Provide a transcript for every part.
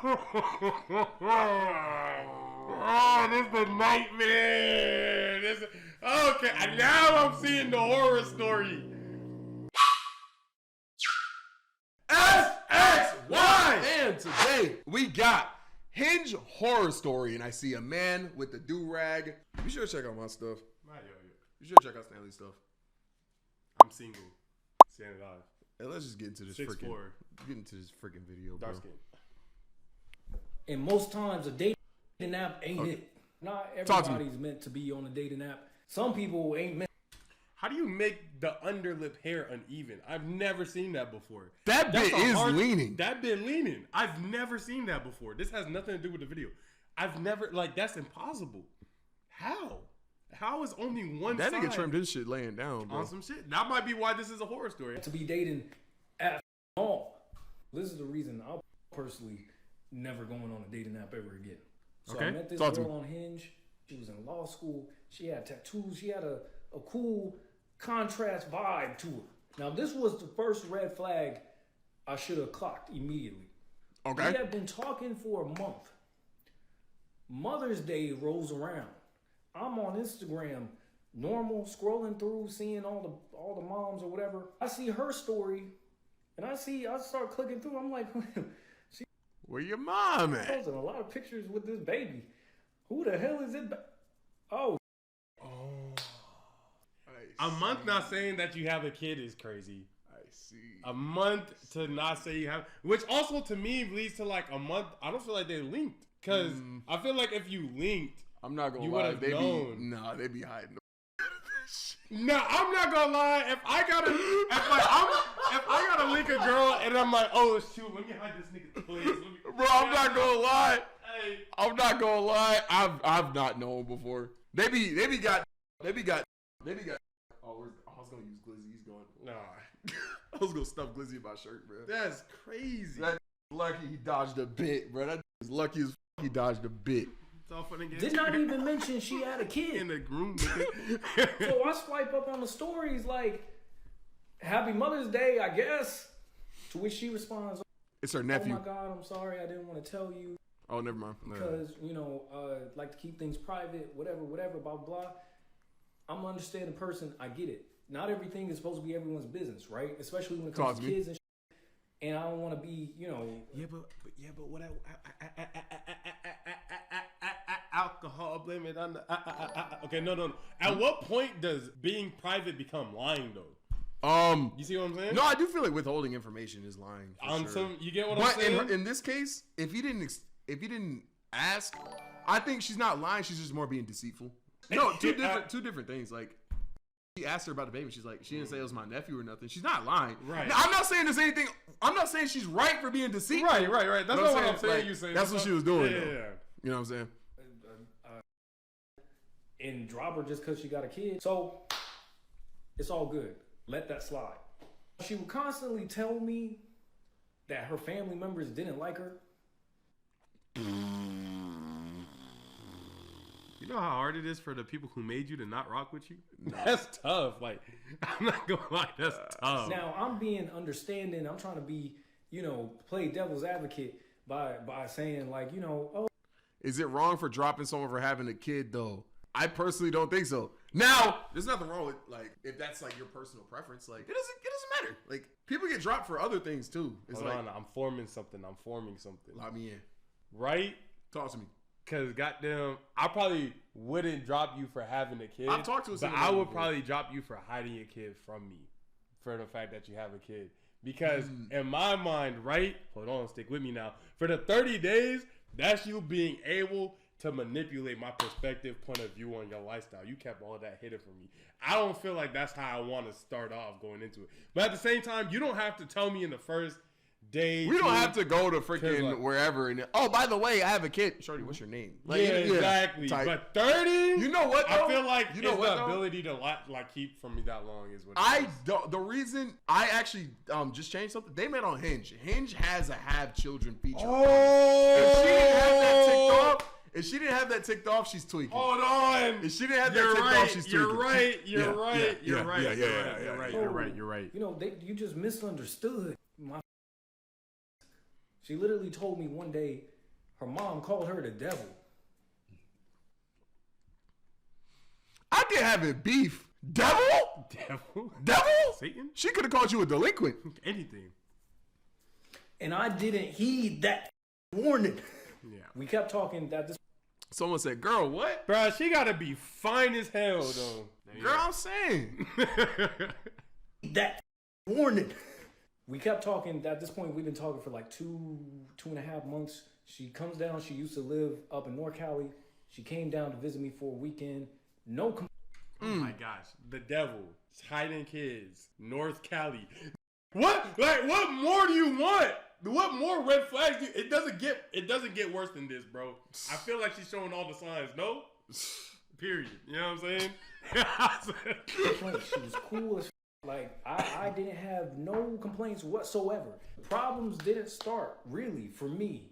Oh, this is the nightmare. Okay, and now I'm seeing the horror story. SXY! And today we got Hinge horror story, and I see a man with the do-rag. You should check out my stuff. You should check out Stanley's stuff. I'm single. Stand alive. Hey, let's just get into this freaking video, bro. Dark skin. And most times a dating app ain't it. Not everybody's meant to be on a dating app. Some people ain't meant. How do you make the underlip hair uneven? I've never seen that before. That bit is leaning. That bit leaning. I've never seen that before. This has nothing to do with the video. I've never, that's impossible. How? How is only one that side? That nigga trimmed his shit laying down, bro. On some shit. That might be why this is a horror story. To be dating at all. This is the reason I'll personally never going on a dating app ever again. So I met this girl on Hinge. She was in law school. She had tattoos. She had a cool contrast vibe to her. Now, this was the first red flag I should have clocked immediately. Okay. We had been talking for a month. Mother's Day rolls around. I'm on Instagram, normal, scrolling through, seeing all the moms or whatever. I see her story, and I start clicking through. I'm like, where your mom at? Posting a lot of pictures with this baby. Who the hell is it? A month not saying that you have a kid is crazy. I see. A month to not say you have, which also to me leads to like a month. I don't feel like they linked because I feel like if you linked, I'm not gonna you lie. would have known. They be hiding. No, I'm not gonna lie. If I gotta link a girl and I'm like, oh shoot, let me hide this nigga, please. Bro, I'm not gonna lie. Hey. I'm not gonna lie. I've not known before. They be got. Oh, I was gonna use Glizzy. He's going. Nah. I was gonna stuff Glizzy in my shirt, bro. That's crazy. That lucky he dodged a bit, bro. That is lucky as he dodged a bit. Did not even mention she had a kid. In the groom. So I swipe up on the stories like, Happy Mother's Day, I guess. To which she responds, it's her nephew. Oh my God, I'm sorry. I didn't want to tell you. Oh, never mind. Because, like to keep things private, whatever, blah, blah. I'm an understanding person. I get it. Not everything is supposed to be everyone's business, right? Especially when it comes to kids and shit. And I don't want to be, Yeah, but what alcohol, blame it on the okay, no. At what point does being private become lying though? You see what I'm saying? No, I do feel like withholding information is lying. You get what I'm saying? But in this case, if he didn't ask, I think she's not lying. She's just more being deceitful. No, two different things. Like, he asked her about the baby. She's like, she didn't say it was my nephew or nothing. She's not lying. Right. Now, I'm not saying there's anything. I'm not saying she's right for being deceitful. Right. That's not what I'm saying. You saying that's what she was doing. Yeah. You know what I'm saying? And drop her just because she got a kid. So it's all good. Let that slide. She would constantly tell me that her family members didn't like her. You know how hard it is for the people who made you to not rock with you? No. That's tough. Like, I'm not gonna lie, that's tough. Now, I'm being understanding. I'm trying to be, play devil's advocate by saying like, oh. Is it wrong for dropping someone for having a kid though? I personally don't think so. Now, there's nothing wrong with like if that's like your personal preference. Like it doesn't matter. Like people get dropped for other things too. It's Hold like on, I'm forming something. Lock me in. Right? Talk to me. Cause goddamn, I probably wouldn't drop you for having a kid. I've talked to a but I would probably drop you for hiding a kid from me, for the fact that you have a kid. Because in my mind, right? Hold on, stick with me now. For the 30 days, that's you being able to manipulate my perspective, point of view on your lifestyle. You kept all of that hidden from me. I don't feel like that's how I want to start off going into it. But at the same time, you don't have to tell me in the first day. We don't have to go to freaking wherever. And oh, by the way, I have a kid. Shorty, what's your name? Like, yeah, exactly. Type. But 30, you know what? Though? I feel like the ability to keep from me that long is what. The reason I actually just changed something. They met on Hinge. Hinge has a have children feature. Oh, if she didn't have that ticked off. If she didn't have that ticked off, she's tweaking. Hold on. If she didn't have that ticked off, she's tweaking. You're right. You're right. You just misunderstood. She literally told me one day Her mom called her the devil. I did having beef. Devil? Devil? Satan? She could have called you a delinquent. Anything. And I didn't heed that warning. Yeah. We kept talking that this. Someone said, girl, what? Bruh, she gotta be fine as hell, though. Girl, I'm saying. That warning. We kept talking. At this point, we've been talking for like 2.5 months. She comes down. She used to live up in North Cali. She came down to visit me for a weekend. No. Oh my gosh, the devil, hiding kids, North Cali. What? Like, what more do you want? What more red flags do you, it doesn't get worse than this, bro. I feel like she's showing all the signs. No? Period. You know what I'm saying? She was cool as like I didn't have no complaints whatsoever. Problems didn't start really for me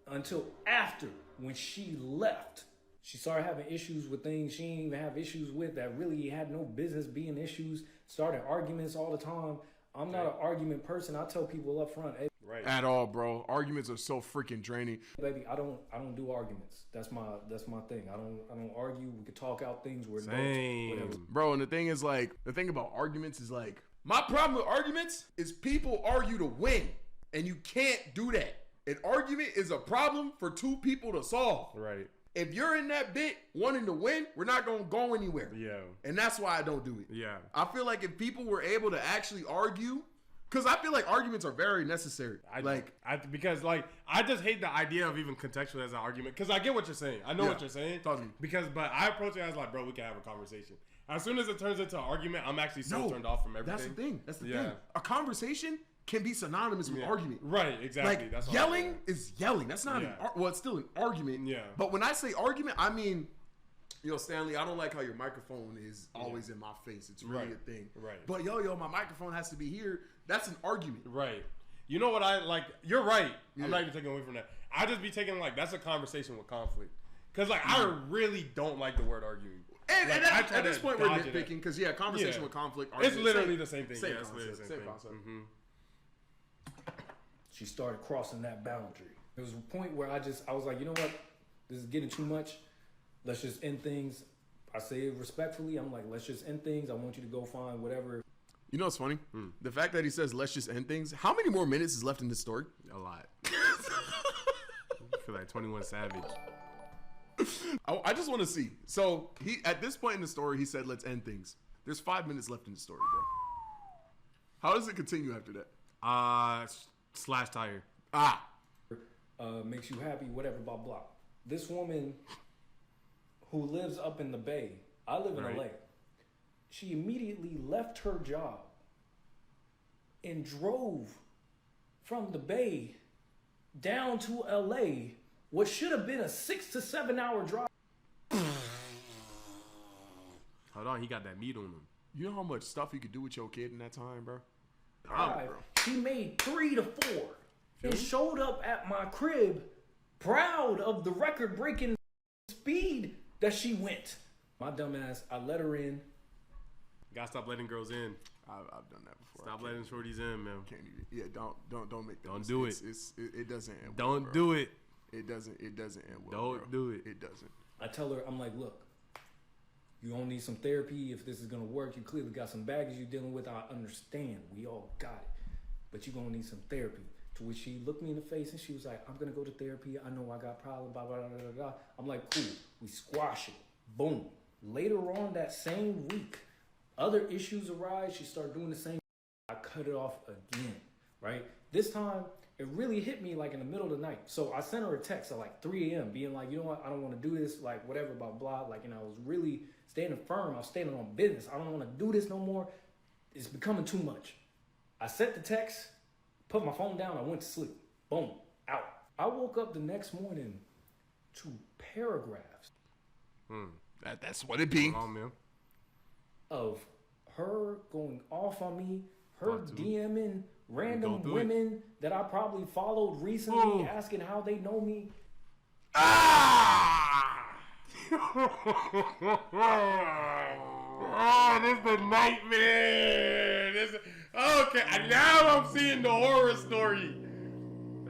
until after when she left. She started having issues with things she didn't even have issues with that really had no business being issues. Started arguments all the time. I'm not an argument person. I tell people up front, hey, right. At all, bro. Arguments are so freaking draining. Baby, I don't do arguments. That's my thing. I don't argue. We could talk out things. We're Same. adults, whatever. Bro, and the thing about arguments is like, my problem with arguments is people argue to win. And you can't do that. An argument is a problem for two people to solve. Right. If you're in that bit wanting to win, we're not going to go anywhere. Yeah. And that's why I don't do it. Yeah. I feel like if people were able to actually argue, because I feel like arguments are very necessary. I just hate the idea of even contextual as an argument. Because I get what you're saying. I know what you're saying. Talk to me. But I approach it as like, bro, we can have a conversation. As soon as it turns into an argument, I'm actually so turned off from everything. That's the thing. A conversation can be synonymous with argument. Right, exactly. Like, that's yelling is yelling. That's not it's still an argument. Yeah. But when I say argument, I mean, Stanley, I don't like how your microphone is always in my face. It's really a thing. Right. But my microphone has to be here. That's an argument. Right. You know what I like? You're right. I'm not even taking away from that. I just be taking like, that's a conversation with conflict. Because like, I really don't like the word arguing. And like, at this point, we're nitpicking because conversation with conflict. It's literally the same thing. Same concept. Same concept. Mm-hmm. She started crossing that boundary. There was a point where I was like, you know what? This is getting too much. Let's just end things. I say it respectfully. I'm like, let's just end things. I want you to go find whatever. You know what's funny? The fact that he says, let's just end things. How many more minutes is left in this story? A lot. I feel like 21 Savage. I just want to see. So at this point in the story, he said, let's end things. There's 5 minutes left in the story, bro. How does it continue after that? Slash tire. Makes you happy, whatever, blah, blah. This woman who lives up in the Bay, I live in LA. She immediately left her job and drove from the Bay down to LA, what should have been a 6 to 7 hour drive. Hold on, he got that meat on him. You know how much stuff you could do with your kid in that time, bro? She made 3 to 4 and showed up at my crib proud of the record-breaking speed that she went. My dumb ass, I let her in. Gotta stop letting girls in. I've done that before. Stop letting shorties in, man. Can't even. Yeah, don't make that. Don't do it. It doesn't end well. Don't do it. It doesn't end well. Don't do it. It doesn't. I tell her, I'm like, look, you gonna need some therapy if this is gonna work. You clearly got some baggage you're dealing with. I understand. We all got it. But you're gonna need some therapy. To which she looked me in the face and she was like, I'm gonna go to therapy. I know I got problems, blah, blah, blah, blah, blah. I'm like, cool. We squash it. Boom. Later on that same week, other issues arise. She started doing the same. I cut it off again, right? This time, it really hit me like in the middle of the night. So I sent her a text at like 3 a.m. being like, you know what? I don't want to do this, like whatever, blah, blah. Like, and I was really standing firm. I was standing on business. I don't want to do this no more. It's becoming too much. I sent the text, put my phone down. I went to sleep. Boom, out. I woke up the next morning to paragraphs. That's what it be. Come on, man. Of her going off on me, her DMing random women that I probably followed recently, asking how they know me. Oh, this is the nightmare. Okay, now I'm seeing the horror story.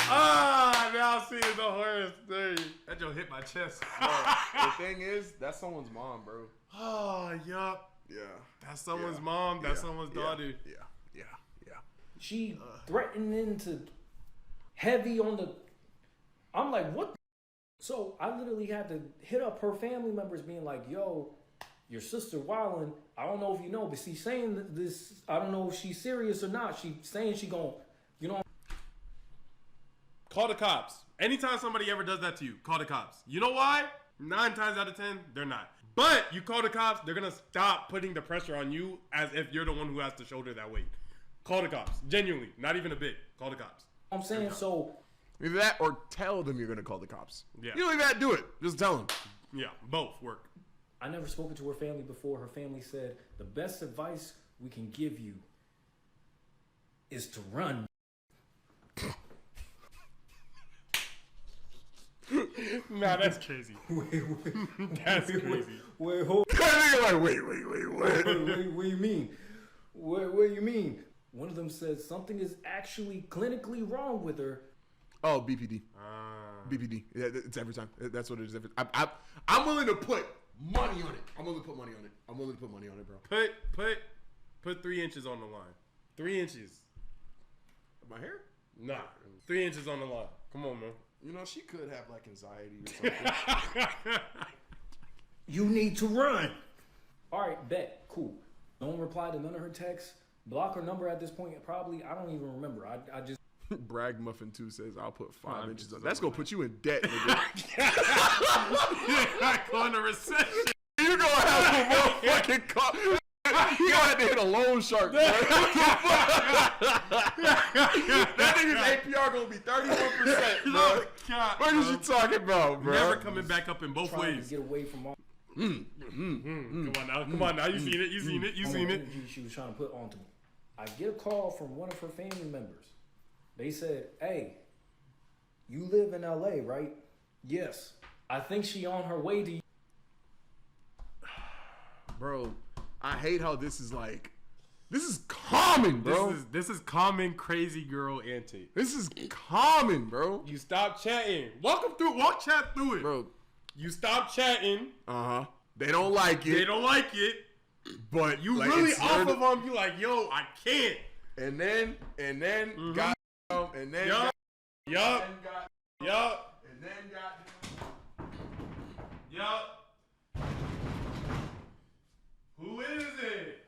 Now I'm seeing the horror story. That joke hit my chest. The thing is, that's someone's mom, bro. Oh, yup. Yeah. That's someone's mom. That's someone's daughter. Yeah. She threatened into heavy on the. I'm like, what? So I literally had to hit up her family members, being like, "Yo, your sister wildin'. I don't know if you know, but she's saying this. I don't know if she's serious or not. She's saying she gon', you know." Call the cops. Anytime somebody ever does that to you, call the cops. You know why? 9 times out of 10, they're not. But you call the cops, they're gonna stop putting the pressure on you as if you're the one who has to shoulder that weight. Call the cops. Genuinely, not even a bit. Call the cops. I'm saying so. Either that or tell them you're gonna call the cops. Yeah. You don't even have to do it. Just tell them. Yeah, both work. I never spoken to her family before. Her family said the best advice we can give you is to run. Nah, that's crazy. That's crazy. Wait, hold. Like, wait, what? What do you mean? What do you mean? One of them said something is actually clinically wrong with her. Oh, BPD. BPD. Yeah, it's every time. That's what it is. I'm willing to put money on it. I'm willing to put money on it, bro. Put 3 inches on the line. 3 inches. My hair? Nah, 3 inches on the line. Come on, man. You know, she could have like anxiety or something. You need to run. All right, bet. Cool. Don't reply to none of her texts. Block her number at this point. Probably. I don't even remember. I just. Bragg Muffin 2 says, I'll put 5 inches on. That's going to put you in debt, nigga. You're not going to recession. You're going to have a motherfucking car. You going to have to hit a loan shark, bro. That nigga's APR going to be 31%, bro. What are you talking about, bro? Never coming back up in both trying ways. To get away from all. Come on now. You seen it. She was trying to put on to me. I get a call from one of her family members. They said, "Hey, you live in LA, right?" "Yes." "I think she on her way to you." Bro, I hate how this is like. This is common, bro. This is common crazy girl antic. This is common, bro. You stop chatting. Walk chat through it. Bro. You stop chatting. They don't like it. But you like, really off of them. You like, yo, I can't. And then, got and then yup. Who is it?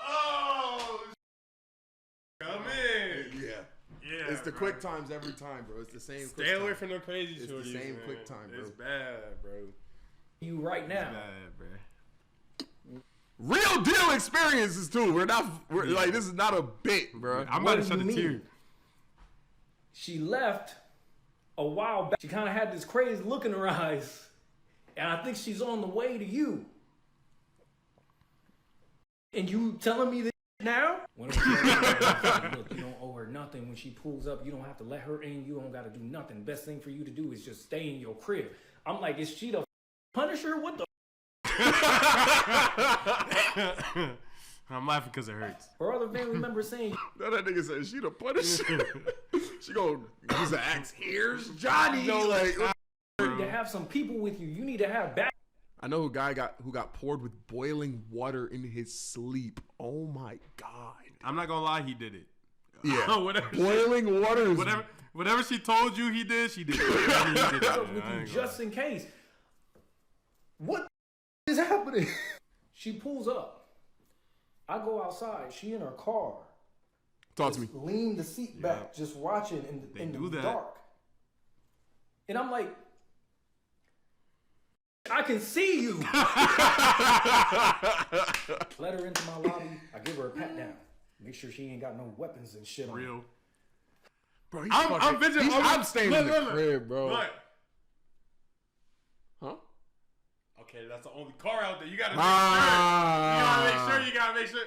Oh, come in. Yeah. It's the bro. quick times every time, bro. It's the same. Stay away from the crazy shorties. It's the same man. quick time, bro. It's bad, bro. You right now. It's bad, bro. Real deal experiences too. We're like, this is not a bit, bro. I'm about to shed a tear. She left a while back. She kind of had this crazy look in her eyes, and I think she's on the way to you. And you telling me this now? Look, you don't owe her nothing. When she pulls up, you don't have to let her in. You don't got to do nothing. Best thing for you to do is just stay in your crib. I'm like, is she the Punisher? What the? I'm laughing because it hurts. Her other family members saying, that nigga said she the Punisher. She gonna use an axe. Here's Johnny. you need to have some people with you. You need to have back. I know a guy who got poured with boiling water in his sleep. Oh my god! I'm not gonna lie, he did it. Yeah, whatever. Boiling water. Is whatever she told you he did, she did it. With you just in case. What is happening? She pulls up. I go outside. She in her car. Talk to me. Lean the seat back, just watching in the dark. And I'm like, I can see you. Let her into my lobby. I give her a pat down. Make sure she ain't got no weapons and shit on. Real. Bro, I'm vigilant. I'm staying in the crib, bro. Look. Huh? Okay, that's the only car out there. You gotta make sure. You gotta make sure.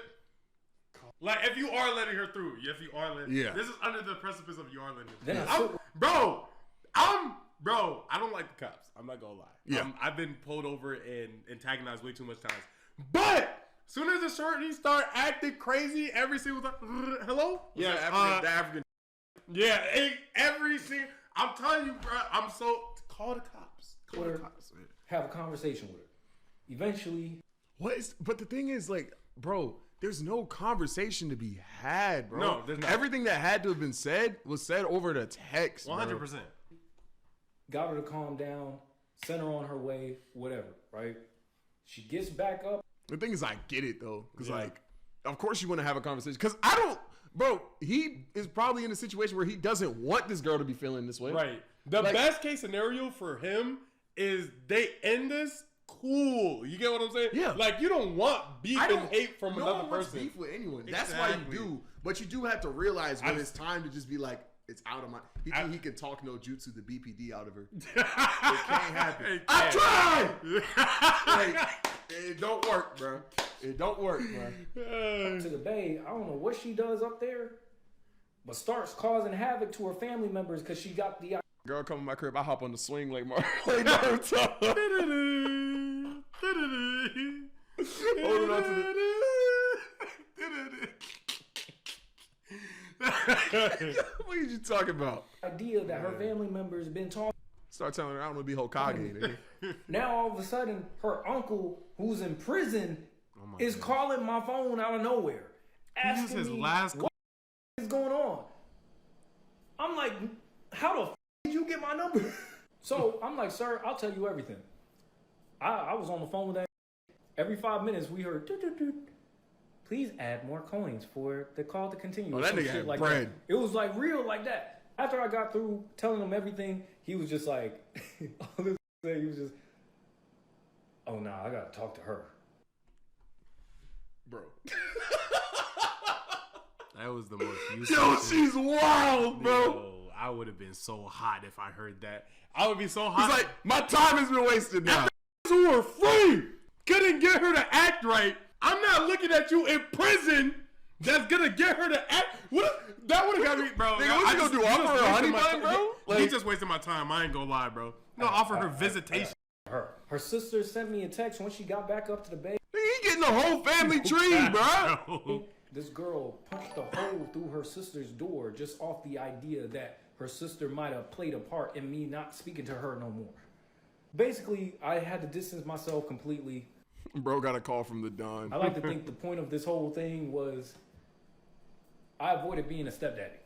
Like, if you are letting her through, this is under the precipice of you are letting her through. Bro, I don't like the cops. I'm not gonna lie. Yeah. I've been pulled over and antagonized way too much times. But as soon as the shorties start acting crazy every single time, hello? Yeah, the African. Yeah, every single. I'm telling you, bro. I'm so call the cops. Call the cops, man. Have a conversation with her. Eventually, but the thing is, like, bro, there's no conversation to be had, bro. No, there's not. Everything that had to have been said was said over the text. 100%. Got her to calm down, sent her on her way, whatever, right? She gets back up. The thing is, I get it though, because like, of course you want to have a conversation. Because I don't, bro. He is probably in a situation where he doesn't want this girl to be feeling this way. Right. The best case scenario for him is they end this cool. You get what I'm saying? Yeah. Like, you don't want beef and hate from another person. Wants beef with anyone. That's why you do. But you do have to realize when it's time to just be like, it's out of my. He think he can talk no jutsu the BPD out of her. It can't happen. I tried. Like, it don't work, bro. It don't work, bro. To the bay, I don't know what she does up there, but starts causing havoc to her family members because she got the. Girl, come in my crib. I hop on the swing like Naruto. Holding on to what are you talking about? Idea that her family members been talking. Start telling her I don't want to be Hokage. Now all of a sudden, her uncle, who's in prison, is calling my phone out of nowhere, asking me what is going on. I'm like, how the f did you get my number? So I'm like, sir, I'll tell you everything. I was on the phone with that. Every 5 minutes we heard, please add more coins for the call to continue. Oh, that nigga had like bread. That. It was like real like that. After I got through telling him everything, he was just like, all this thing, he was just, oh nah, I gotta talk to her. Bro. That was the most useless. Yo, she's wild, bro. Yo, I would have been so hot if I heard that. I would be so hot. He's like, my time has been wasted now. Who were free couldn't get her to act right. I'm not looking at you in prison. That's gonna get her to act. That would have got me, bro. Nigga, what you gonna do? Offer her a honey bun, bro? Like, he just wasting my time. I ain't gonna lie, bro. No, offer her visitation. Her sister sent me a text when she got back up to the bay. He getting the whole family tree, bro. This girl punched a hole through her sister's door just off the idea that her sister might have played a part in me not speaking to her no more. Basically, I had to distance myself completely. Bro got a call from the Don. I like to think the point of this whole thing was I avoided being a stepdaddy.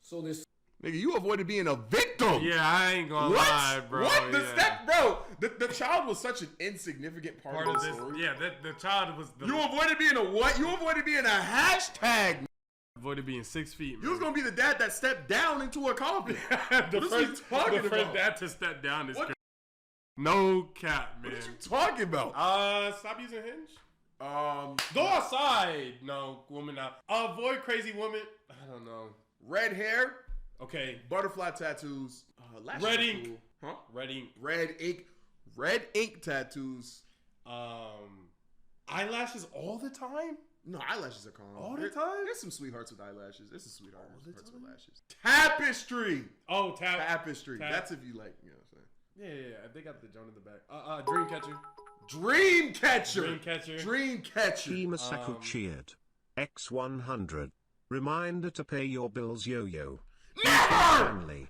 So this nigga, you avoided being a victim. Yeah, I ain't gonna lie, bro. What? Yeah. The child was such an insignificant part of this story. Yeah, the child was. You avoided being a what? You avoided being a hashtag. Avoided being 6 feet. Man. You was gonna be the dad that stepped down into a coffin. the first dad to step down is crazy. No cap, man. What are you talking about? Stop using Hinge. Go outside. No, woman out. Avoid crazy woman. I don't know. Red hair. Okay. Butterfly tattoos. Red ink. Cool. Huh? Red ink. Red ink. Red ink tattoos. Eyelashes all the time. No, eyelashes are calm. All the time? There's some sweethearts with eyelashes. There's some sweethearts with lashes. Tapestry. Oh, tapestry. That's if you like, you know what I'm saying? Yeah. They got the joint in the back. Dreamcatcher. Shima Saku cheered. X100. Reminder to pay your bills, yo-yo. Never!